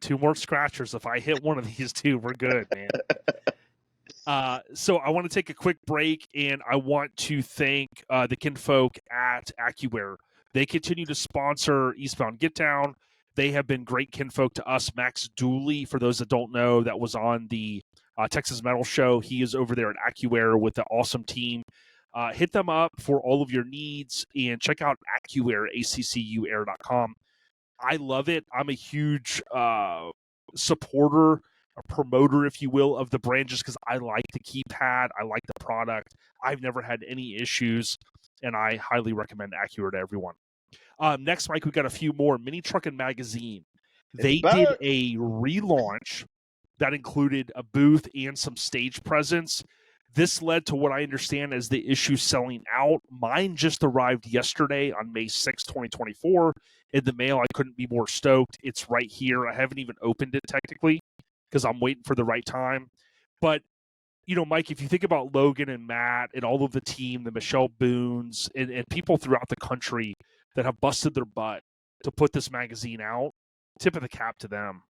2 more scratchers. If I hit one of these two, we're good, man. So I want to take a quick break, and I want to thank the kinfolk at AccuWear. They continue to sponsor Eastbound Get Down. They have been great kinfolk to us. Max Dooley, for those that don't know, that was on the Texas Metal Show. He is over there at AccuWear with the awesome team. Hit them up for all of your needs, and check out AccuWear, accuair.com. I love it. I'm a huge supporter, a promoter, if you will, of the brand just because I like the keypad. I like the product. I've never had any issues, and I highly recommend AccuWear to everyone. Next, Mike, we got a few more. Mini Truckin Magazine. They did a relaunch that included a booth and some stage presence. This led to what I understand as the issue selling out. Mine just arrived yesterday on May 6, 2024. In the mail, I couldn't be more stoked. It's right here. I haven't even opened it technically because I'm waiting for the right time. But, you know, Mike, if you think about Logan and Matt and all of the team, the Michelle Boones, and people throughout the country that have busted their butt to put this magazine out, tip of the cap to them.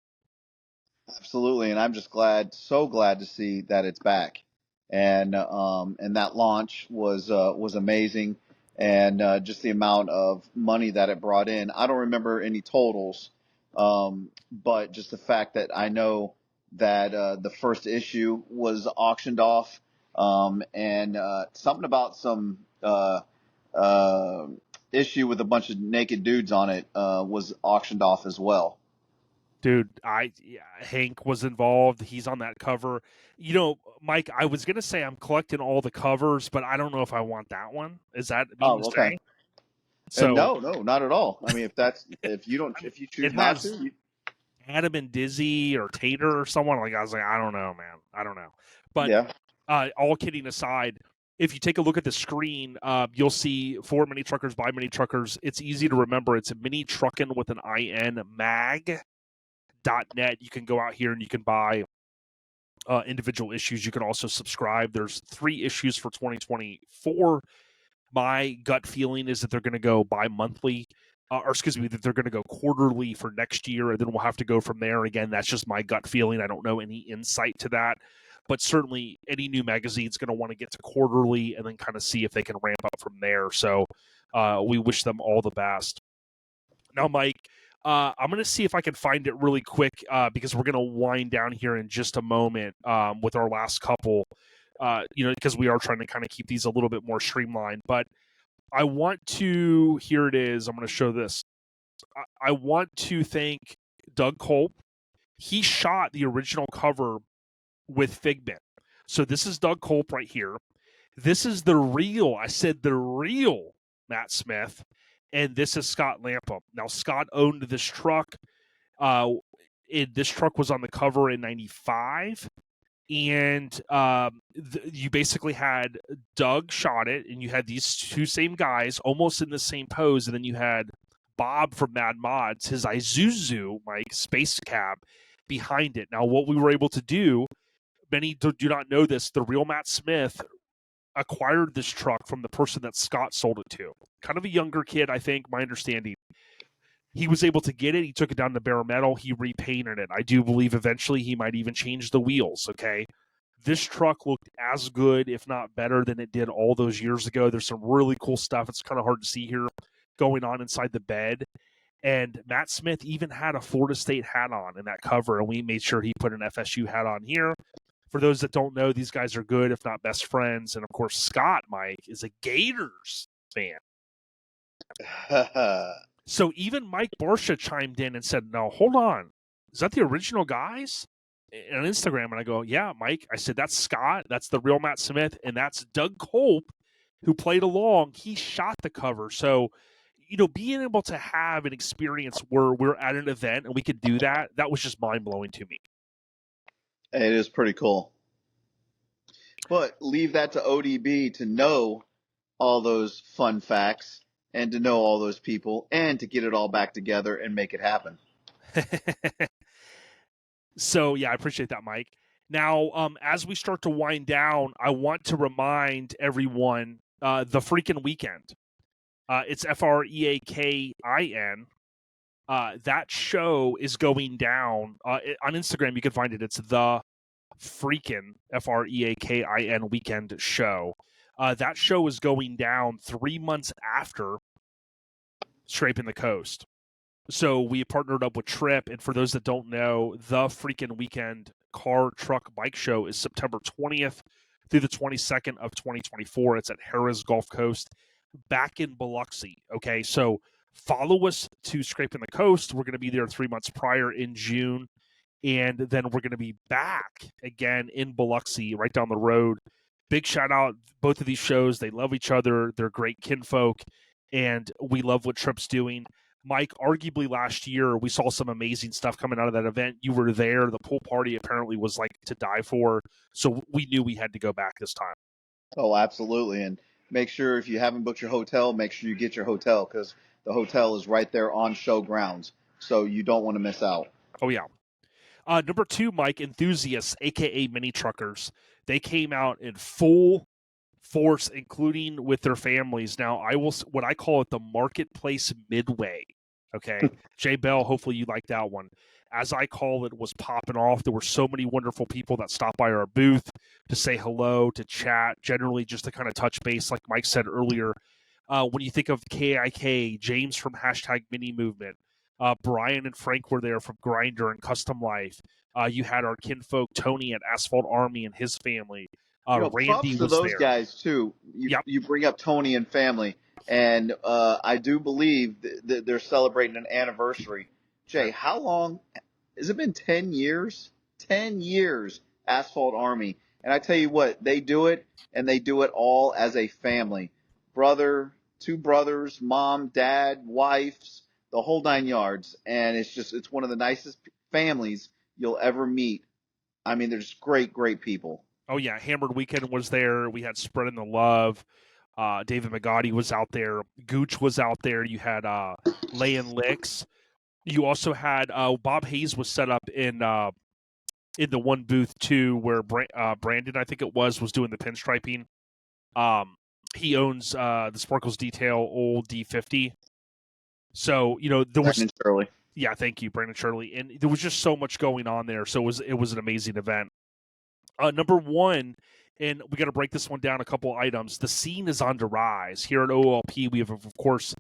Absolutely, and I'm just so glad to see that it's back. And that launch was amazing, and just the amount of money that it brought in. I don't remember any totals, but just the fact that I know that the first issue was auctioned off, and something about some issue with a bunch of naked dudes on it was auctioned off as well. Dude, Hank was involved. He's on that cover. You know, Mike, I was gonna say I'm collecting all the covers, but I don't know if I want that one. Is that mean to say? So no, not at all. I mean, if you choose not to. Adam and Dizzy or Tater or someone, like, I was like, I don't know, man. I don't know. But yeah. All kidding aside, if you take a look at the screen, you'll see For Mini Truckers by Mini Truckers. It's easy to remember. It's a Mini Truckin with an IN mag.net. You can go out here and you can buy individual issues. You can also subscribe. There's 3 issues for 2024. My gut feeling is that they're going to go bi-monthly, that they're going to go quarterly for next year, and then we'll have to go from there. Again, that's just my gut feeling. I don't know any insight to that, but certainly any new magazine is going to want to get to quarterly and then kind of see if they can ramp up from there. So we wish them all the best. Now, Mike, I'm going to see if I can find it really quick because we're going to wind down here in just a moment with our last couple, because we are trying to kind of keep these a little bit more streamlined. But I want to, here it is. I'm going to show this. I want to thank Doug Culp. He shot the original cover with Figment. So this is Doug Culp right here. This is the real Matt Smith. And this is Scott Lampum. Now, Scott owned this truck. This truck was on the cover in 95. And you basically had Doug shot it, and you had these 2 same guys almost in the same pose. And then you had Bob from Mad Mods, his Isuzu, Mike, space cab behind it. Now, what we were able to do, many do not know this, the real Matt Smith acquired this truck from the person that Scott sold it to. Kind of a younger kid, I think, my understanding. He was able to get it. He took it down to bare metal. He repainted it. I do believe eventually he might even change the wheels, okay? This truck looked as good, if not better, than it did all those years ago. There's some really cool stuff. It's kind of hard to see here going on inside the bed. And Matt Smith even had a Florida State hat on in that cover, and we made sure he put an FSU hat on here. For those that don't know, these guys are good, if not best friends. And, of course, Scott, Mike, is a Gators fan. So even Mike Barsha chimed in and said, no, hold on. Is that the original guys? On Instagram, and I go, yeah, Mike. I said, that's Scott. That's the real Matt Smith. And that's Doug Culp, who played along. He shot the cover. So, being able to have an experience where we're at an event and we could do that, that was just mind-blowing to me. It is pretty cool. But leave that to ODB to know all those fun facts and to know all those people and to get it all back together and make it happen. So, yeah, I appreciate that, Mike. Now, as we start to wind down, I want to remind everyone the freaking weekend. It's Freakin. That show is going down on Instagram. You can find it. It's the freaking Freakin weekend show. That show is going down 3 months after Scraping the Coast. So we partnered up with Trip, and for those that don't know, the freaking weekend car, truck, bike show is September 20th through the 22nd of 2024. It's at Harrah's Gulf Coast, back in Biloxi. Okay, so follow us to Scraping the Coast. We're going to be there 3 months prior in June, and then we're going to be back again in Biloxi, right down the road. Big shout out, both of these shows. They love each other. They're great kinfolk, and we love what Trip's doing. Mike, arguably last year, we saw some amazing stuff coming out of that event. You were there. The pool party apparently was like to die for. So we knew we had to go back this time. Oh, absolutely. And make sure if you haven't booked your hotel, make sure you get your hotel, because the hotel is right there on show grounds. So you don't want to miss out. Oh, yeah. Number 2, Mike, enthusiasts, a.k.a. mini truckers. They came out in full force, including with their families. Now, what I call it the marketplace midway. Okay, Jay Bell, hopefully you like that one. As I call it, was popping off. There were so many wonderful people that stopped by our booth to say hello, to chat, generally just to kind of touch base, like Mike said earlier. When you think of KIK, James from #Mini Movement, Brian and Frank were there from Grinder and Custom Life. You had our kinfolk Tony at Asphalt Army and his family. Randy props to was those there. guys too. You bring up Tony and family, and I do believe that they're celebrating an anniversary. Jay, how long has it been? 10 years. 10 years. Asphalt Army, and I tell you what, they do it, and they do it all as a family. Two brothers, mom, dad, wives, the whole 9 yards, and it's one of the nicest families you'll ever meet. I mean, they're just great people. Oh, yeah. Hammered Weekend was there. We had Spreading the Love. David McGotti was out there. Gooch was out there. You had Layin' Licks. You also had Bob Hayes was set up in the one booth, too, where Brandon, I think it was doing the pinstriping. He owns the Sparkles Detail old D50. So, there was... Brandon Shirley. Yeah, thank you, Brandon Shirley. And there was just so much going on there. So it was an amazing event. Number 1, and we got to break this one down a couple items. The scene is on the rise. Here at OLP, we have, of course,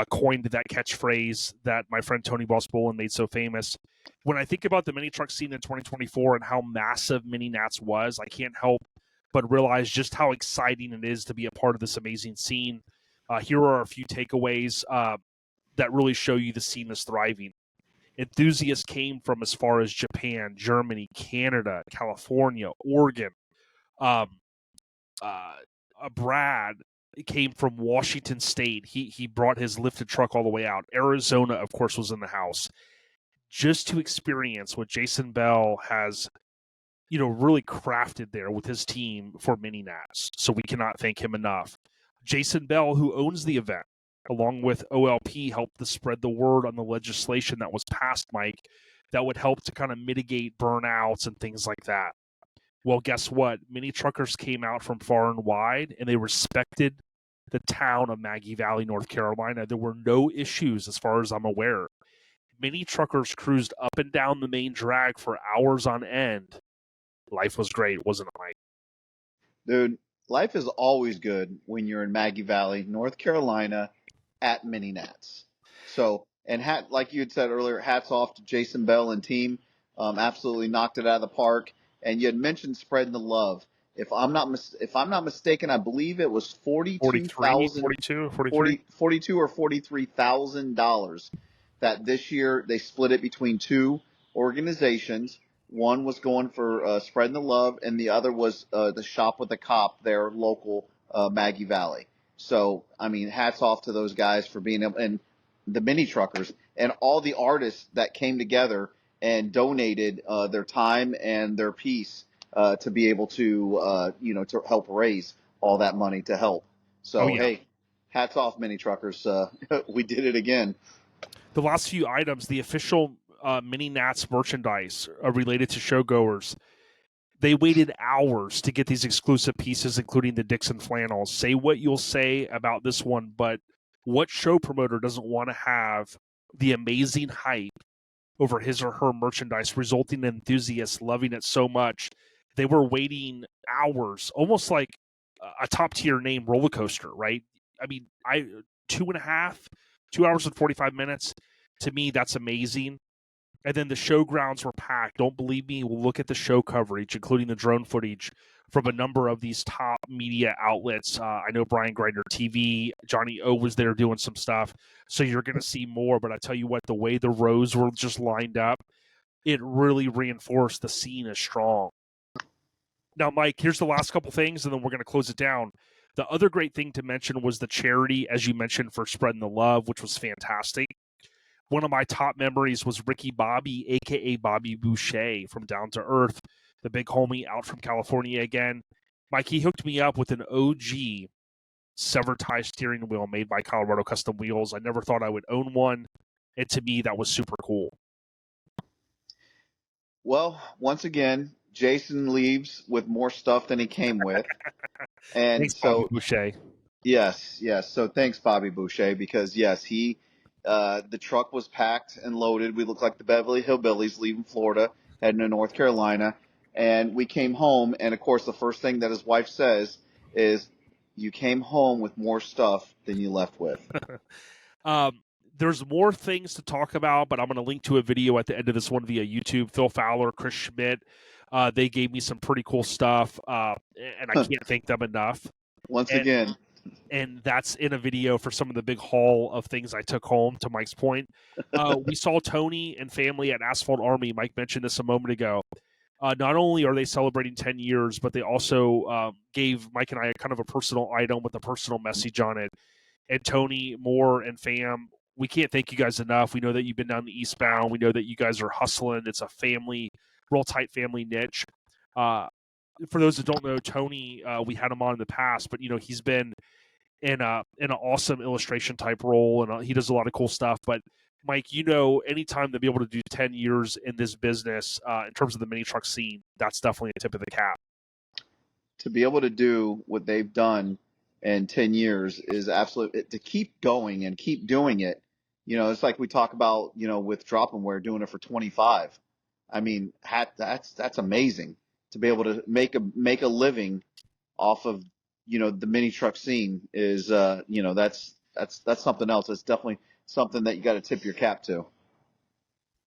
coined that catchphrase that my friend Tony Boss Bolin made so famous. When I think about the mini truck scene in 2024 and how massive Mini Nats was, I can't help but realize just how exciting it is to be a part of this amazing scene. Here are a few takeaways that really show you the scene is thriving. Enthusiasts came from as far as Japan, Germany, Canada, California, Oregon. Brad came from Washington State. He brought his lifted truck all the way out. Arizona, of course, was in the house. Just to experience what Jason Bell has, really crafted there with his team for Mini Nats. So we cannot thank him enough. Jason Bell, who owns the event, along with OLP, helped to spread the word on the legislation that was passed, Mike, that would help to kind of mitigate burnouts and things like that. Well, guess what? Mini truckers came out from far and wide, and they respected the town of Maggie Valley, North Carolina. There were no issues as far as I'm aware. Mini truckers cruised up and down the main drag for hours on end. Life was great, wasn't it, Mike? Dude, life is always good when you're in Maggie Valley, North Carolina, at Mini Nats. So, and like you had said earlier, hats off to Jason Bell and team. Absolutely knocked it out of the park. And you had mentioned spreading the love. If I'm not mistaken, I believe it was $42 or $43,000 that this year they split it between two organizations. One was going for spreading the love, and the other was the Shop with a Cop, their local Maggie Valley. So, I mean, hats off to those guys for being able, and the mini truckers and all the artists that came together and donated their time and their piece to be able to, to help raise all that money to help. So, Hey, hats off, mini truckers. We did it again. The last few items, the official Mini Nats merchandise related to showgoers, they waited hours to get these exclusive pieces, including the Dixon flannels. Say what you'll say about this one, but what show promoter doesn't want to have the amazing hype over his or her merchandise, resulting in enthusiasts loving it so much they were waiting hours, almost like a top tier name roller coaster, right? I mean, 2 hours and 45 minutes. To me, that's amazing. And then the showgrounds were packed. Don't believe me? We'll look at the show coverage, including the drone footage from a number of these top media outlets. I know Brian Grinder TV, Johnny O was there doing some stuff. So you're going to see more. But I tell you what, the way the rows were just lined up, it really reinforced the scene as strong. Now, Mike, here's the last couple things, and then we're going to close it down. The other great thing to mention was the charity, as you mentioned, for spreading the love, which was fantastic. One of my top memories was Ricky Bobby, a.k.a. Bobby Boucher from Down to Earth, the big homie out from California again. Mike, he hooked me up with an OG severed tie steering wheel made by Colorado Custom Wheels. I never thought I would own one, and to me, that was super cool. Well, once again, Jason leaves with more stuff than he came with. And thanks, Bobby Boucher. Yes. So thanks, Bobby Boucher, because yes, the truck was packed and loaded. We looked like the Beverly Hillbillies leaving Florida, heading to North Carolina. And we came home, and of course, the first thing that his wife says is, "You came home with more stuff than you left with." There's more things to talk about, but I'm going to link to a video at the end of this one via YouTube. Phil Fowler, Chris Schmidt, they gave me some pretty cool stuff, and I can't thank them enough. Once again. And that's in a video for some of the big haul of things I took home, to Mike's point. We saw Tony and family at Asphalt Army. Mike mentioned this a moment ago. Not only are they celebrating 10 years, but they also gave Mike and I kind of a personal item with a personal message on it. And Tony, Moore, and fam, we can't thank you guys enough. We know that you've been down the eastbound. We know that you guys are hustling. It's a family, real tight family niche. For those that don't know, Tony, we had him on in the past, but he's been in an awesome illustration type role, and he does a lot of cool stuff. But Mike, anytime to be able to do 10 years in this business, in terms of the mini truck scene, that's definitely a tip of the cap. To be able to do what they've done in 10 years is absolutely, to keep going and keep doing it. It's like we talk about, with Drop-N-Ware doing it for 25. I mean, that's amazing to be able to make a living off of, the mini truck scene is, that's something else. It's definitely something that you got to tip your cap to.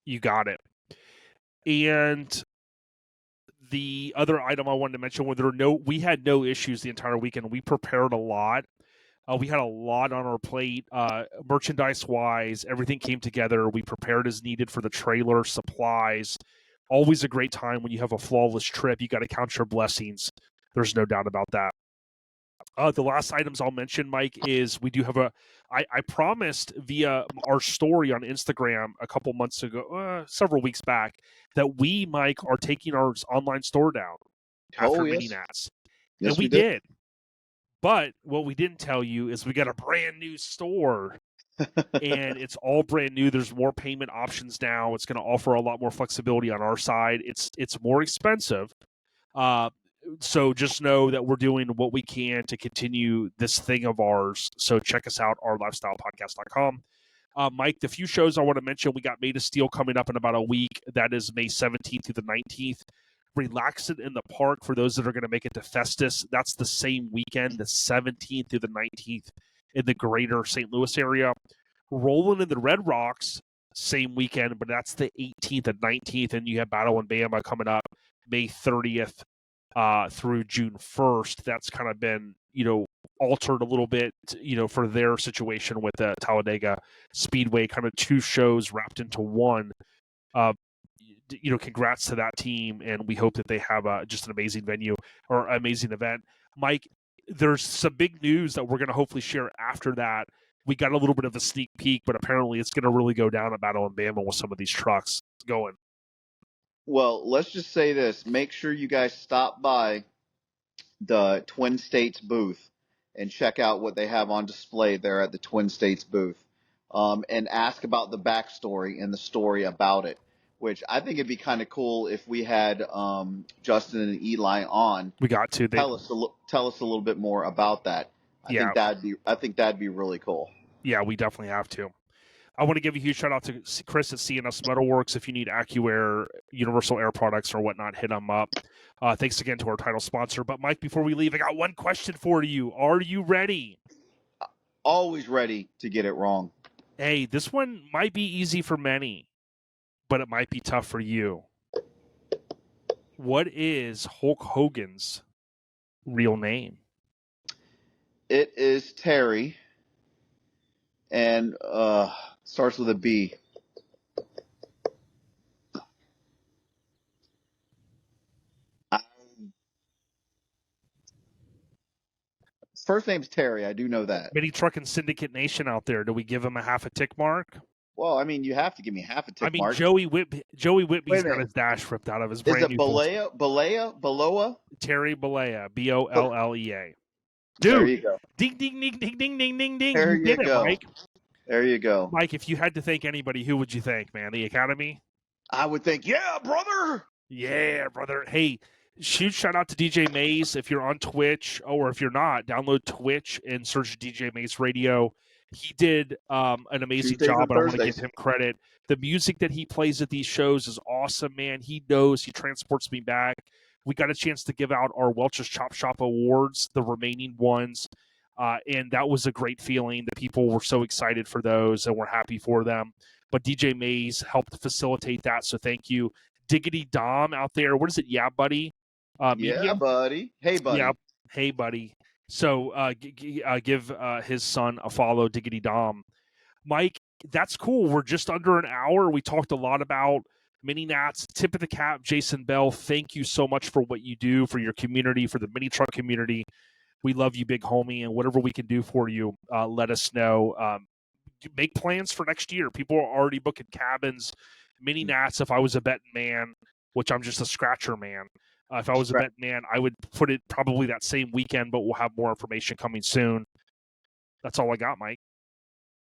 You got it. And the other item I wanted to mention, we had no issues the entire weekend. We prepared a lot. We had a lot on our plate, merchandise-wise. Everything came together. We prepared as needed for the trailer, supplies. Always a great time when you have a flawless trip. You got to count your blessings. There's no doubt about that. The last items I'll mention, Mike, is we do have I promised via our story on Instagram a couple months ago, several weeks back, that we, Mike, are taking our online store down after Mini Nats. Yes, and we did. But what we didn't tell you is we got a brand new store. And it's all brand new. There's more payment options now. It's going to offer a lot more flexibility on our side. It's more expensive. So just know that we're doing what we can to continue this thing of ours. So check us out, ourlifestylepodcast.com. Mike, the few shows I want to mention, we got Made of Steel coming up in about a week. That is May 17th through the 19th. Relax It in the Park for those that are going to make it to Festus. That's the same weekend, the 17th through the 19th in the greater St. Louis area. Rolling in the Red Rocks, same weekend, but that's the 18th and 19th. And you have Battle in Bama coming up May 30th through June 1st. That's kind of been, altered a little bit, for their situation with the Talladega Speedway, kind of two shows wrapped into one. Congrats to that team, and we hope that they have just an amazing venue or amazing event. Mike, there's some big news that we're going to hopefully share after that. We got a little bit of a sneak peek, but apparently it's going to really go down at Battle in Bama with some of these trucks going. Well, let's just say this. Make sure you guys stop by the Twin States booth and check out what they have on display there at the Twin States booth, and ask about the backstory and the story about it, which I think it'd be kind of cool if we had Justin and Eli on. We got to tell us a little bit more about that. I think that'd be really cool. Yeah, we definitely have to. I want to give a huge shout out to Chris at CNS Metalworks. If you need AccuAir, Universal Air products or whatnot, hit them up. Thanks again to our title sponsor. But Mike, before we leave, I got one question for you. Are you ready? Always ready to get it wrong. Hey, this one might be easy for many, but it might be tough for you. What is Hulk Hogan's real name? It is Terry, and starts with a B. First name's Terry. I do know that. Mini Truckin' Syndicate Nation out there. Do we give him a half a tick mark? Well, I mean, you have to give me half a tick mark. Joey Whitby's got his dash ripped out of his brand new. Is it Balea? Terry Balea, Bollea. Dude, there you go. Ding, ding, ding, ding, ding, ding, ding, ding. There you go. Mike. There you go. Mike, if you had to thank anybody, who would you thank, man? The Academy? I would think, yeah, brother. Yeah, brother. Hey, huge shout out to DJ Mays. If you're on Twitch, or if you're not, download Twitch and search DJ Mays Radio. He did an amazing job, and I want to give him credit. The music that he plays at these shows is awesome, man. He knows. He transports me back. We got a chance to give out our Welch's Chop Shop Awards, the remaining ones, and that was a great feeling. The people were so excited for those, and we're happy for them. But DJ Mays helped facilitate that, so thank you. Diggity Dom out there. What is it? Yeah, buddy. Yeah, buddy. Hey, buddy. Yeah, hey, buddy. So give his son a follow, Diggity Dom. Mike, that's cool. We're just under an hour. We talked a lot about Mini Nats. Tip of the cap, Jason Bell. Thank you so much for what you do for your community, for the mini truck community. We love you, big homie, and whatever we can do for you, let us know. Make plans for next year. People are already booking cabins. Mini Nats, if I was a betting man, which I'm just a scratcher man, if I was a betting man, I would put it probably that same weekend, but we'll have more information coming soon. That's all I got, Mike.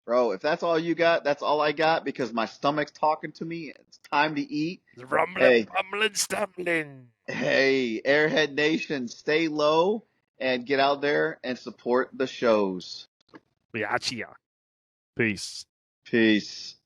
Bro, if that's all you got, that's all I got, because my stomach's talking to me. It's time to eat. Rumbling, rumbling, stumbling. Hey, Airhead Nation, stay low and get out there and support the shows. Peace. Peace.